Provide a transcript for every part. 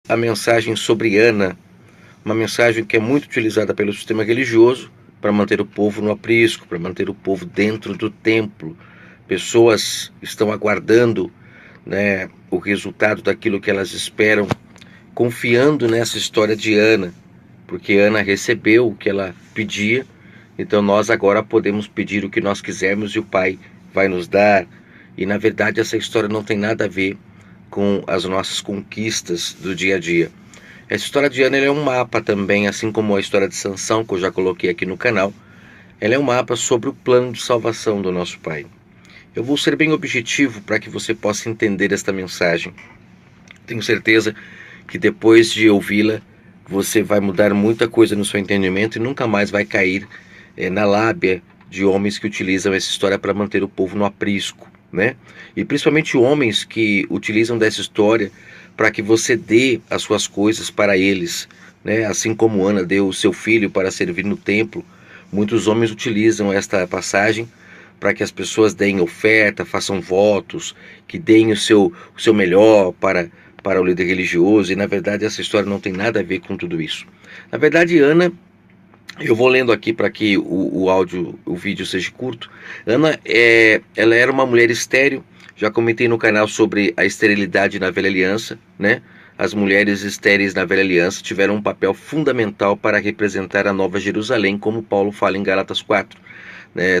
a mensagem sobre Ana, uma mensagem que é muito utilizada pelo sistema religioso para manter o povo no aprisco, para manter o povo dentro do templo. Pessoas estão aguardando, né, o resultado daquilo que elas esperam, confiando nessa história de Ana, porque Ana recebeu o que ela pedia, então nós agora podemos pedir o que nós quisermos e o Pai vai nos dar. E na verdade essa história não tem nada a ver com as nossas conquistas do dia a dia. Essa história de Ana é um mapa também, assim como a história de Sansão, que eu já coloquei aqui no canal. Ela é um mapa sobre o plano de salvação do nosso Pai. Eu vou ser bem objetivo para que você possa entender esta mensagem. Tenho certeza que depois de ouvi-la, você vai mudar muita coisa no seu entendimento e nunca mais vai cair na lábia de homens que utilizam essa história para manter o povo no aprisco, né? E principalmente homens que utilizam dessa história para que você dê as suas coisas para eles, né? Assim como Ana deu o seu filho para servir no templo, muitos homens utilizam esta passagem para que as pessoas deem oferta, façam votos, que deem o seu melhor para o líder religioso, e na verdade essa história não tem nada a ver com tudo isso. Na verdade, Ana, eu vou lendo aqui para que o vídeo seja curto. Ana, ela era uma mulher estéril. Já comentei no canal sobre a esterilidade na Velha Aliança, né? As mulheres estéreis na Velha Aliança tiveram um papel fundamental para representar a Nova Jerusalém, como Paulo fala em Gálatas 4.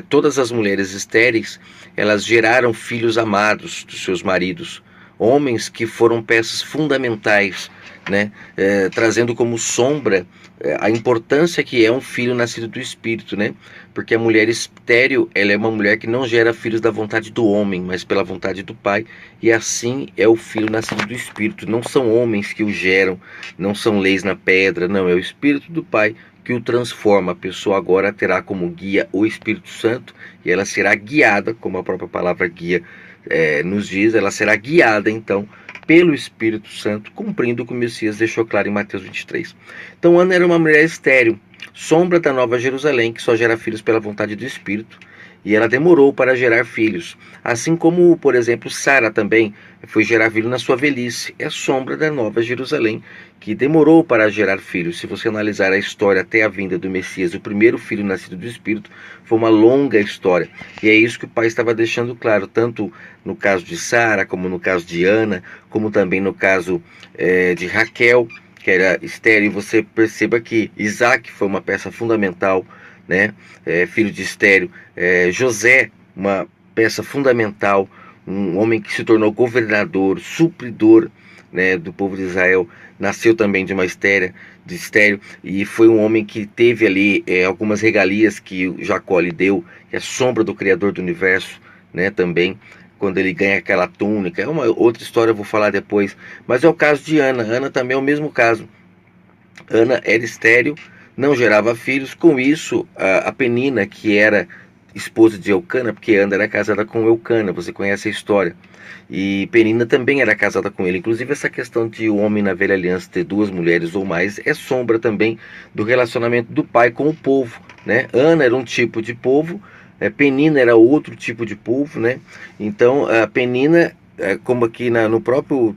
Todas as mulheres estéreis, elas geraram filhos amados dos seus maridos, homens que foram peças fundamentais, né? Trazendo como sombra a importância que é um filho nascido do Espírito, né? Porque a mulher estéril, ela é uma mulher que não gera filhos da vontade do homem, mas pela vontade do Pai, e assim é o filho nascido do Espírito. Não são homens que o geram, não são leis na pedra, não, é o Espírito do Pai que o transforma. A pessoa agora terá como guia o Espírito Santo, e ela será guiada, como a própria palavra guia nos diz, ela será guiada então pelo Espírito Santo, cumprindo o que o Messias deixou claro em Mateus 23. Então Ana era uma mulher estéril, sombra da Nova Jerusalém, que só gera filhos pela vontade do Espírito, e ela demorou para gerar filhos. Assim como, por exemplo, Sara também foi gerar filho na sua velhice. É sombra da Nova Jerusalém, que demorou para gerar filhos. Se você analisar a história até a vinda do Messias, o primeiro filho nascido do Espírito, foi uma longa história. E é isso que o Pai estava deixando claro, tanto no caso de Sara, como no caso de Ana, como também no caso de Raquel, que era estéril. Você perceba que Isaac foi uma peça fundamental, né? Filho de estéril. José, uma peça fundamental, um homem que se tornou governador, supridor, né, do povo de Israel, nasceu também de uma estéril, e foi um homem que teve ali algumas regalias que Jacó lhe deu, que é sombra do Criador do Universo, né, também, quando ele ganha aquela túnica. É uma outra história, eu vou falar depois, mas é o caso de Ana. Ana também é o mesmo caso. Ana era estéril, não gerava filhos. Com isso, a Penina, que era esposa de Eucana, porque Ana era casada com Eucana, você conhece a história, e Penina também era casada com ele. Inclusive, essa questão de o homem na Velha Aliança ter duas mulheres ou mais é sombra também do relacionamento do pai com o povo, né? Ana era um tipo de povo, Penina era outro tipo de povo, né? Então a Penina, como aqui no próprio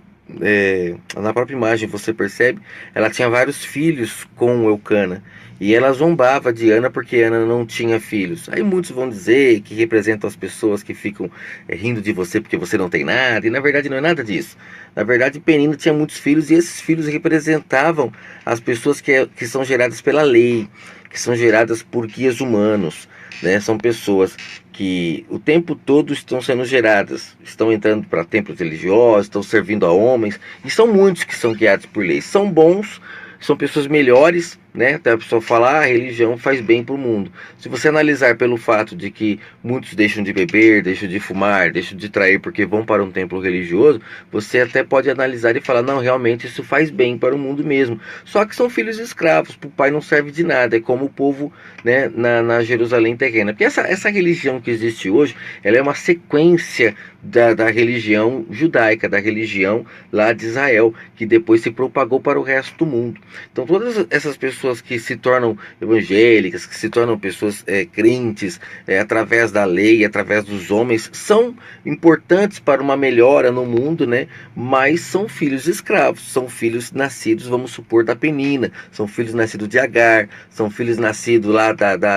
na própria imagem você percebe, ela tinha vários filhos com Eucana, e ela zombava de Ana porque Ana não tinha filhos. Aí muitos vão dizer que representam as pessoas que ficam rindo de você porque você não tem nada, e na verdade não é nada disso. Na verdade, Penina tinha muitos filhos, e esses filhos representavam as pessoas que são geradas pela lei, que são geradas por guias humanos, né? São pessoas que o tempo todo estão sendo geradas, estão entrando para templos religiosos, estão servindo a homens, e são muitos que são guiados por leis. São bons, são pessoas melhores, né? Até a pessoa falar, a religião faz bem para o mundo. Se você analisar pelo fato de que muitos deixam de beber, deixam de fumar, deixam de trair porque vão para um templo religioso, você até pode analisar e falar, não, realmente isso faz bem para o mundo mesmo. Só que são filhos escravos, para o pai não serve de nada, é como o povo, né, na Jerusalém terrena. Porque essa religião que existe hoje, ela é uma sequência da religião judaica, da religião lá de Israel, que depois se propagou para o resto do mundo. Então todas essas pessoas pessoas que se tornam evangélicas, que se tornam pessoas crentes através da lei, através dos homens, são importantes para uma melhora no mundo, né? Mas são filhos escravos, são filhos nascidos, vamos supor, da Penina, são filhos nascidos de Agar, são filhos nascidos lá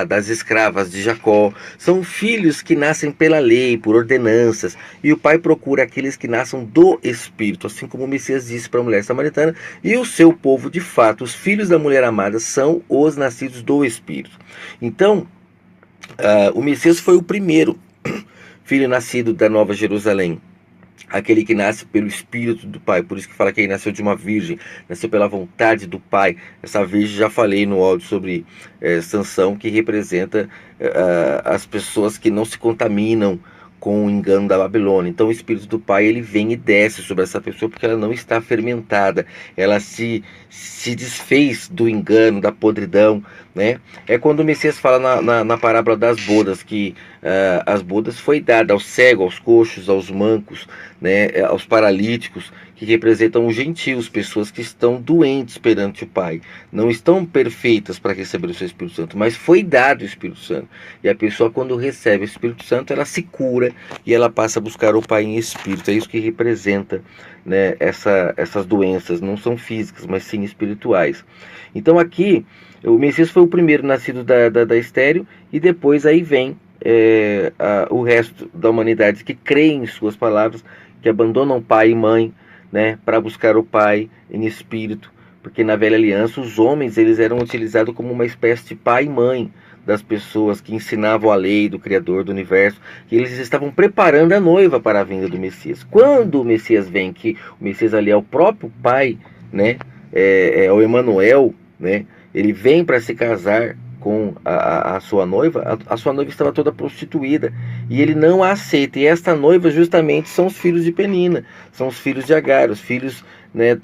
das escravas de Jacó, são filhos que nascem pela lei, por ordenanças, e o pai procura aqueles que nasçam do Espírito, assim como o Messias disse para a mulher samaritana, e o seu povo, de fato, os filhos da mulher amada, são os nascidos do Espírito. Então, o Messias foi o primeiro filho nascido da Nova Jerusalém, aquele que nasce pelo Espírito do Pai. Por isso que fala que ele nasceu de uma virgem, nasceu pela vontade do Pai. Essa virgem, já falei no áudio sobre Sansão, que representa as pessoas que não se contaminam com o engano da Babilônia. Então o Espírito do Pai, ele vem e desce sobre essa pessoa, porque ela não está fermentada, ela se desfez do engano, da podridão, né? É quando o Messias fala na parábola das bodas, que as bodas foi dada aos cegos, aos coxos, aos mancos, né? Aos paralíticos, que representam os gentios, pessoas que estão doentes perante o Pai, não estão perfeitas para receber o seu Espírito Santo, mas foi dado o Espírito Santo, e a pessoa, quando recebe o Espírito Santo, ela se cura e ela passa a buscar o Pai em espírito. É isso que representa, né, essas doenças, não são físicas, mas sim espirituais. Então aqui, o Messias foi o primeiro nascido da estéril, e depois aí vem o resto da humanidade que crê em suas palavras, que abandonam pai e mãe, né, para buscar o Pai em espírito, porque na velha aliança os homens, eles eram utilizados como uma espécie de pai e mãe das pessoas, que ensinavam a lei do Criador do universo, que eles estavam preparando a noiva para a vinda do Messias. Quando o Messias vem, que o Messias ali é o próprio Pai, né, é o Emanuel, né, ele vem para se casar com a sua noiva. A sua noiva estava toda prostituída, e ele não a aceita, e esta noiva justamente são os filhos de Penina, são os filhos de Agar, os filhos, né,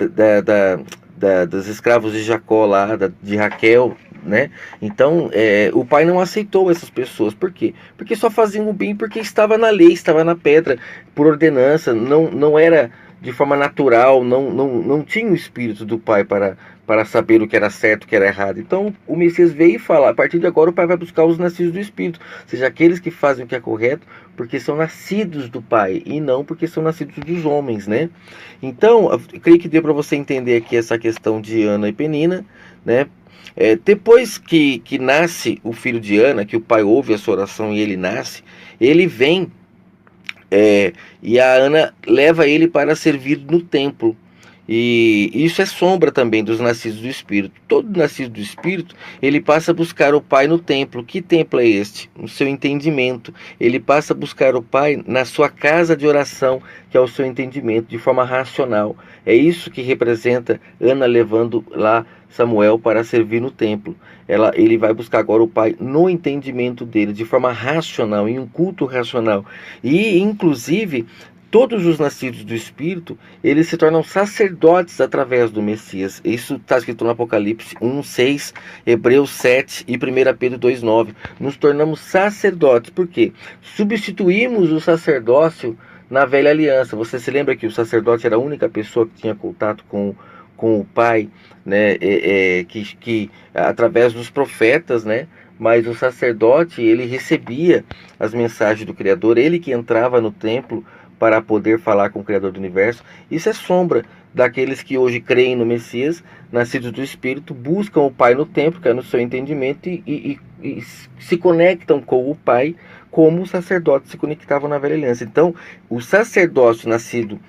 dos escravos de Jacó lá, de Raquel, né? Então o pai não aceitou essas pessoas. Por quê? Porque só faziam o bem porque estava na lei, estava na pedra, por ordenança, não era de forma natural, não tinha o Espírito do Pai para saber o que era certo, o que era errado. Então o Messias veio e fala: a partir de agora o Pai vai buscar os nascidos do Espírito, ou seja, aqueles que fazem o que é correto, porque são nascidos do Pai, e não porque são nascidos dos homens, né? Então, eu creio que deu para você entender aqui essa questão de Ana e Penina, né? Depois que nasce o filho de Ana, que o pai ouve a sua oração e ele nasce, ele vem, e a Ana leva ele para servir no templo. E isso é sombra também dos nascidos do Espírito. Todo nascido do Espírito, ele passa a buscar o Pai no templo. Que templo é este? No seu entendimento. Ele passa a buscar o Pai na sua casa de oração, que é o seu entendimento, de forma racional. É isso que representa Ana levando lá Samuel para servir no templo. Ele vai buscar agora o Pai no entendimento dele, de forma racional, em um culto racional. E, inclusive, todos os nascidos do Espírito, eles se tornam sacerdotes através do Messias. Isso está escrito no Apocalipse 1:6, Hebreus 7 e 1 Pedro 2:9. Nos tornamos sacerdotes. Por quê? Substituímos o sacerdócio na velha aliança. Você se lembra que o sacerdote era a única pessoa que tinha contato com o Pai, né? Que através dos profetas, né? Mas o sacerdote, ele recebia as mensagens do Criador, ele que entrava no templo para poder falar com o Criador do Universo. Isso é sombra daqueles que hoje creem no Messias, nascidos do Espírito, buscam o Pai no templo, que é no seu entendimento, e se conectam com o Pai, como os sacerdotes se conectavam na velha aliança. Então, o sacerdócio nascido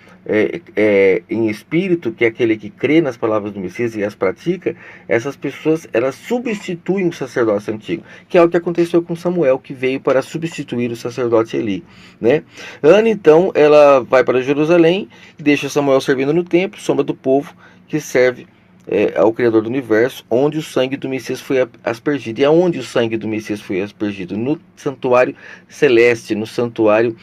em espírito, que é aquele que crê nas palavras do Messias e as pratica, essas pessoas, elas substituem o sacerdócio antigo, que é o que aconteceu com Samuel, que veio para substituir o sacerdote Eli, né? Ana, então, ela vai para Jerusalém, deixa Samuel servindo no templo, sombra do povo que serve ao Criador do Universo, onde o sangue do Messias foi aspergido. E aonde o sangue do Messias foi aspergido? No santuário celeste, no santuário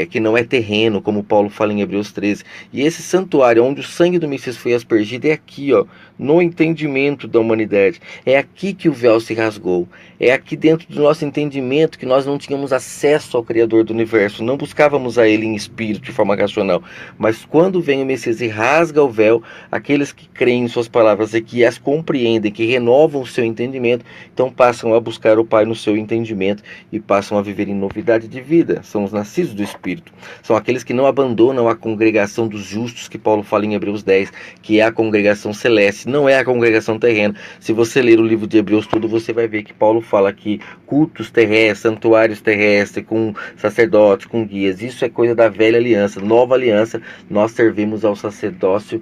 que não é terreno, como Paulo fala em Hebreus 13. E esse santuário onde o sangue do Messias foi aspergido é aqui, ó, no entendimento da humanidade. É aqui que o véu se rasgou. É aqui dentro do nosso entendimento que nós não tínhamos acesso ao Criador do Universo, não buscávamos a Ele em espírito, de forma racional. Mas quando vem o Messias e rasga o véu, aqueles que creem em suas palavras e que as compreendem, que renovam o seu entendimento, então passam a buscar o Pai no seu entendimento e passam a viver em novidade de vida. São os nascidos do Espírito. São aqueles que não abandonam a congregação dos justos, que Paulo fala em Hebreus 10, que é a congregação celeste, não é a congregação terrena. Se você ler o livro de Hebreus todo, você vai ver que Paulo fala que cultos terrestres, santuários terrestres, com sacerdotes, com guias, isso é coisa da velha aliança. Nova aliança, nós servimos ao sacerdócio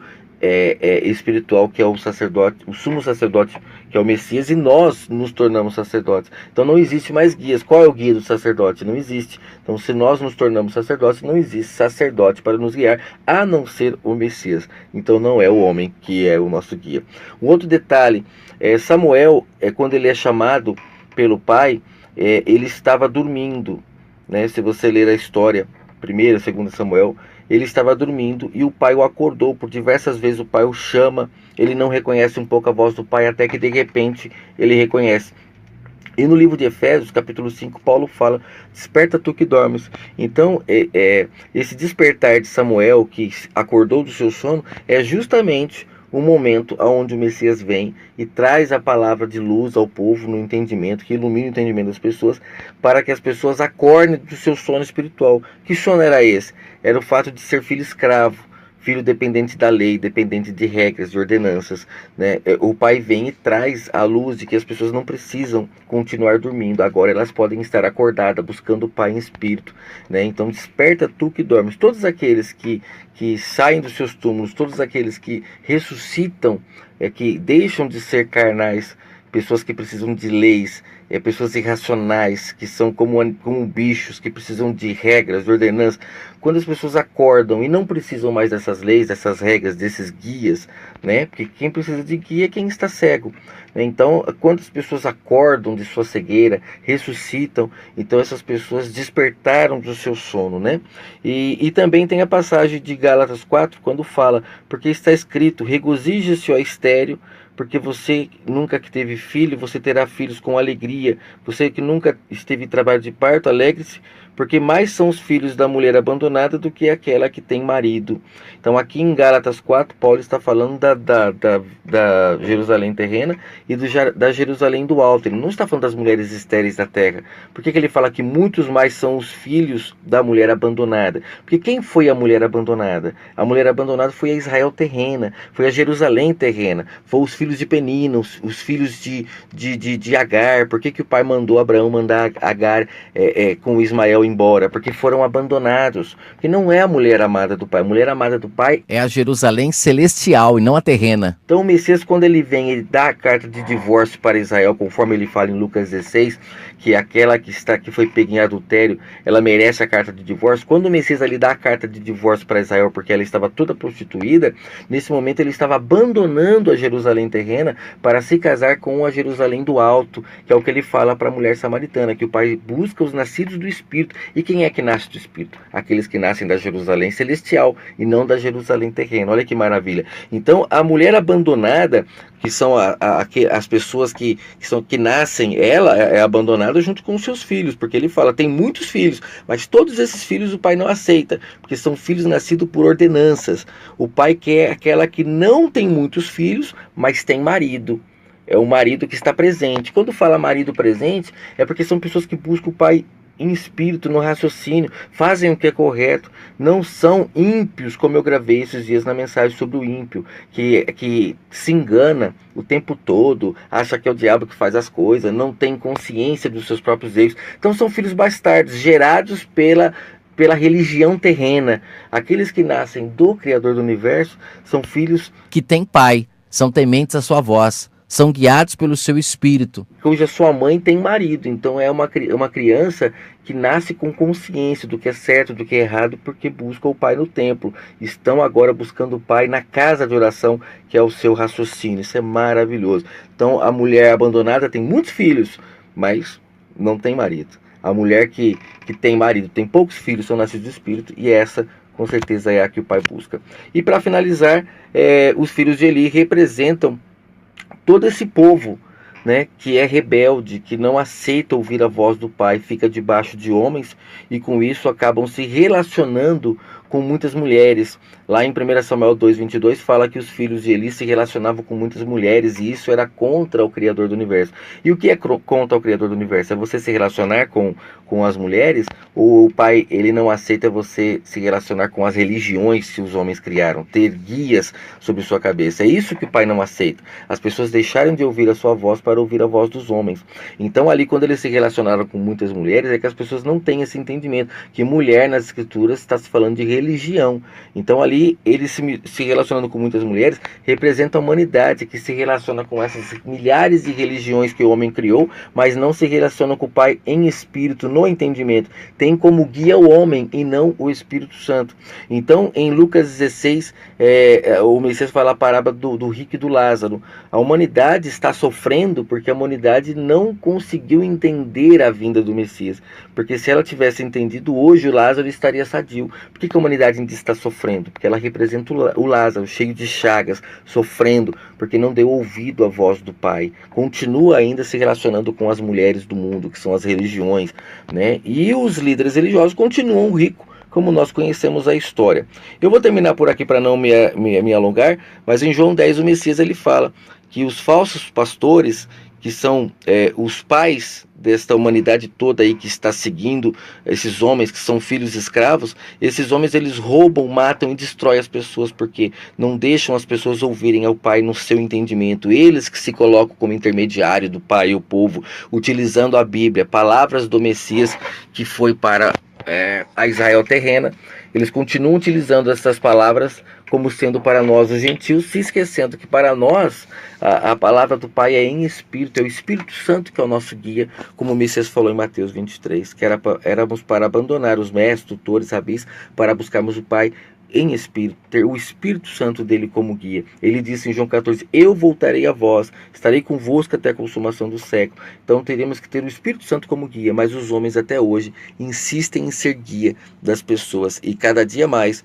espiritual, que é o sacerdote, o sumo sacerdote, que é o Messias, e nós nos tornamos sacerdotes. Então não existe mais guias. Qual é o guia do sacerdote? Não existe. Então, se nós nos tornamos sacerdotes, não existe sacerdote para nos guiar, a não ser o Messias. Então não é o homem que é o nosso guia. Um outro detalhe, Samuel, quando ele é chamado pelo pai, ele estava dormindo, né? Se você ler a história, 1ª e 2ª Samuel, ele estava dormindo e o pai o acordou. Por diversas vezes o pai o chama, ele não reconhece um pouco a voz do pai, até que de repente ele reconhece. E no livro de Efésios, capítulo 5, Paulo fala: desperta tu que dormes. Então, esse despertar de Samuel, que acordou do seu sono, é justamente o momento onde o Messias vem e traz a palavra de luz ao povo no entendimento, que ilumina o entendimento das pessoas, para que as pessoas acordem do seu sono espiritual. Que sono era esse? Era o fato de ser filho escravo, filho dependente da lei, dependente de regras, de ordenanças, né? O pai vem e traz a luz de que as pessoas não precisam continuar dormindo, agora elas podem estar acordadas, buscando o pai em espírito, né? Então desperta tu que dormes. Todos aqueles que saem dos seus túmulos, todos aqueles que ressuscitam, que deixam de ser carnais, pessoas que precisam de leis, pessoas irracionais, que são como bichos, que precisam de regras, de ordenanças. Quando as pessoas acordam e não precisam mais dessas leis, dessas regras, desses guias, né? Porque quem precisa de guia é quem está cego, né? Então, quando as pessoas acordam de sua cegueira, ressuscitam, então essas pessoas despertaram do seu sono, né? E também tem a passagem de Gálatas 4, quando fala: porque está escrito, regozije-se, ó estéril, porque você nunca que teve filho, você terá filhos com alegria. Você que nunca esteve em trabalho de parto, alegre-se, porque mais são os filhos da mulher abandonada do que aquela que tem marido. Então aqui em Gálatas 4, Paulo está falando da Jerusalém terrena e da Jerusalém do alto. Ele não está falando das mulheres estéreis da terra. Por que ele fala que muitos mais são os filhos da mulher abandonada? Porque quem foi a mulher abandonada? A mulher abandonada foi a Israel terrena, foi a Jerusalém terrena, foi os filhos de Penina, os filhos de Agar. Por que o pai mandou Abraão mandar Agar com Ismael embora? Porque foram abandonados. Porque não é a mulher amada do pai. A mulher amada do pai é a Jerusalém celestial e não a terrena. Então o Messias, quando ele vem, ele dá a carta de divórcio para Israel, conforme ele fala em Lucas 16, que aquela que foi pega em adultério, ela merece a carta de divórcio. Quando o Messias ali dá a carta de divórcio para Israel, porque ela estava toda prostituída, nesse momento ele estava abandonando a Jerusalém terrena para se casar com a Jerusalém do alto, que é o que ele fala para a mulher samaritana, que o pai busca os nascidos do Espírito. E quem é que nasce do Espírito? Aqueles que nascem da Jerusalém celestial e não da Jerusalém terrena. Olha que maravilha. Então a mulher abandonada, que são as pessoas que nascem, ela é abandonada junto com os seus filhos, porque ele fala, tem muitos filhos, mas todos esses filhos o pai não aceita, porque são filhos nascidos por ordenanças. O pai quer aquela que não tem muitos filhos, mas tem marido. É o marido que está presente. Quando fala marido presente, é porque são pessoas que buscam o pai em espírito, no raciocínio, fazem o que é correto, não são ímpios, como eu gravei esses dias na mensagem sobre o ímpio, que se engana o tempo todo, acha que é o diabo que faz as coisas, não tem consciência dos seus próprios erros. Então são filhos bastardos, gerados pela religião terrena. Aqueles que nascem do Criador do Universo são filhos que têm pai, são tementes à sua voz, são guiados pelo seu espírito, cuja sua mãe tem marido. Então é uma criança que nasce com consciência do que é certo, do que é errado, porque busca o pai no templo. Estão agora buscando o pai na casa de oração, que é o seu raciocínio. Isso é maravilhoso. Então a mulher abandonada tem muitos filhos, mas não tem marido. A mulher que tem marido, tem poucos filhos, são nascidos do Espírito, e essa com certeza é a que o pai busca. E para finalizar, os filhos de Eli representam todo esse povo, né, que é rebelde, que não aceita ouvir a voz do pai, fica debaixo de homens e com isso acabam se relacionando com muitas mulheres. Lá em 1 Samuel 2:22 fala que os filhos de Eli se relacionavam com muitas mulheres e isso era contra o Criador do Universo. E o que é contra o Criador do Universo? É você se relacionar com as mulheres, ou o pai ele não aceita você se relacionar com as religiões que os homens criaram, ter guias sobre sua cabeça. É isso que o pai não aceita. As pessoas deixaram de ouvir a sua voz para ouvir a voz dos homens. Então ali quando eles se relacionaram com muitas mulheres, é que as pessoas não têm esse entendimento, que mulher nas escrituras está se falando de religião. Então ali eles se relacionando com muitas mulheres representa a humanidade que se relaciona com essas milhares de religiões que o homem criou, mas não se relaciona com o pai em espírito, no entendimento. Tem como guia o homem e não o Espírito Santo. Então em Lucas 16 o Messias fala a parábola do rico e do Lázaro. A humanidade está sofrendo porque a humanidade não conseguiu entender a vinda do Messias, porque se ela tivesse entendido, hoje o Lázaro estaria sadio. Por que a humanidade ainda está sofrendo? Porque ela representa o Lázaro, cheio de chagas, sofrendo, porque não deu ouvido à voz do pai. Continua ainda se relacionando com as mulheres do mundo, que são as religiões, né? E os líderes religiosos continuam ricos, como nós conhecemos a história. Eu vou terminar por aqui para não me alongar, mas em João 10 o Messias ele fala que os falsos pastores, que são os pais desta humanidade toda aí que está seguindo esses homens que são filhos escravos, esses homens eles roubam, matam e destroem as pessoas porque não deixam as pessoas ouvirem ao pai no seu entendimento. Eles que se colocam como intermediário do pai e o povo, utilizando a Bíblia, palavras do Messias que foi para a Israel terrena. Eles continuam utilizando essas palavras como sendo para nós os gentios, se esquecendo que para nós a palavra do Pai é em Espírito, é o Espírito Santo que é o nosso guia, como o Messias falou em Mateus 23, que éramos para abandonar os mestres, tutores, rabis, para buscarmos o Pai em Espírito, ter o Espírito Santo dele como guia. Ele disse em João 14, eu voltarei a vós, estarei convosco até a consumação do século. Então teremos que ter o Espírito Santo como guia, mas os homens até hoje insistem em ser guia das pessoas, e cada dia mais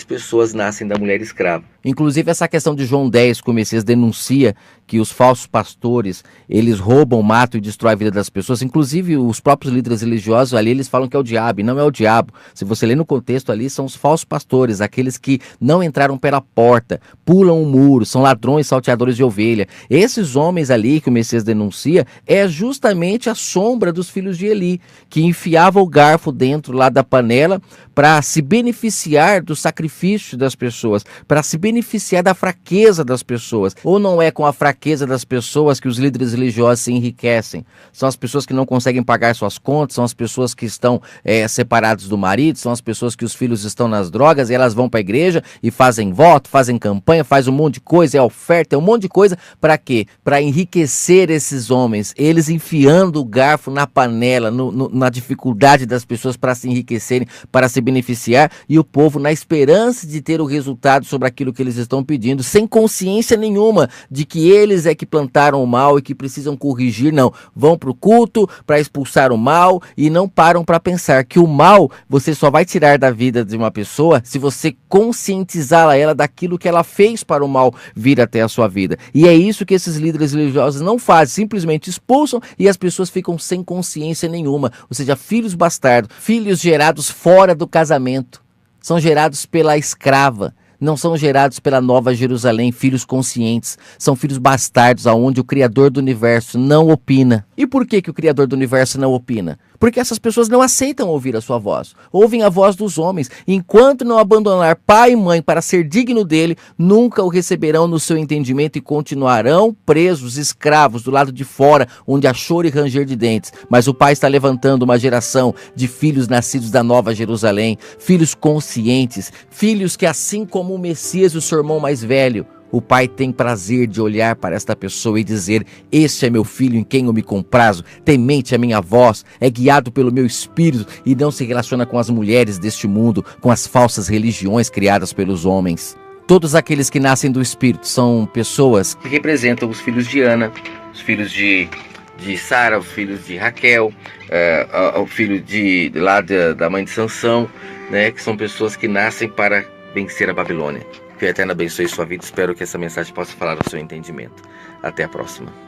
pessoas nascem da mulher escrava. Inclusive essa questão de João 10, que o Messias denuncia que os falsos pastores, eles roubam, matam e destroem a vida das pessoas. Inclusive os próprios líderes religiosos ali, eles falam que é o diabo, e não é o diabo. Se você ler no contexto ali, são os falsos pastores, aqueles que não entraram pela porta, pulam o muro, são ladrões, salteadores de ovelha. Esses homens ali que o Messias denuncia é justamente a sombra dos filhos de Eli, que enfiava o garfo dentro lá da panela para se beneficiar do sacrifício das pessoas, para se beneficiar da fraqueza das pessoas. Ou não é com a fraqueza das pessoas que os líderes religiosos se enriquecem? São as pessoas que não conseguem pagar suas contas, são as pessoas que estão separadas do marido, são as pessoas que os filhos estão nas drogas e elas vão para a igreja e fazem voto, fazem campanha, faz um monte de coisa, é oferta, é um monte de coisa. Para quê? Para enriquecer esses homens, eles enfiando o garfo na panela, na dificuldade das pessoas para se enriquecerem, para se beneficiar, e o povo na esperança de ter o resultado sobre aquilo que eles estão pedindo, sem consciência nenhuma de que eles é que plantaram o mal e que precisam corrigir. Não, vão para o culto para expulsar o mal e não param para pensar que o mal você só vai tirar da vida de uma pessoa se você conscientizá-la ela daquilo que ela fez para o mal vir até a sua vida. E é isso que esses líderes religiosos não fazem, simplesmente expulsam e as pessoas ficam sem consciência nenhuma, ou seja, filhos bastardos, filhos gerados fora do casamento, são gerados pela escrava. Não são gerados pela Nova Jerusalém, filhos conscientes. São filhos bastardos, aonde o Criador do Universo não opina. E por que o Criador do Universo não opina? Porque essas pessoas não aceitam ouvir a sua voz. Ouvem a voz dos homens. Enquanto não abandonar pai e mãe para ser digno dele, nunca o receberão no seu entendimento e continuarão presos, escravos, do lado de fora, onde há choro e ranger de dentes. Mas o Pai está levantando uma geração de filhos nascidos da Nova Jerusalém, filhos conscientes, filhos que, assim como o Messias e o seu irmão mais velho, o Pai tem prazer de olhar para esta pessoa e dizer: este é meu filho em quem eu me comprazo, temente a minha voz, é guiado pelo meu espírito e não se relaciona com as mulheres deste mundo, com as falsas religiões criadas pelos homens. Todos aqueles que nascem do Espírito são pessoas que representam os filhos de Ana, os filhos de de Sara, os filhos de Raquel, o filho da mãe de Sansão, né, que são pessoas que nascem para vencer a Babilônia. Que o Eterno abençoe sua vida. Espero que essa mensagem possa falar ao seu entendimento. Até a próxima.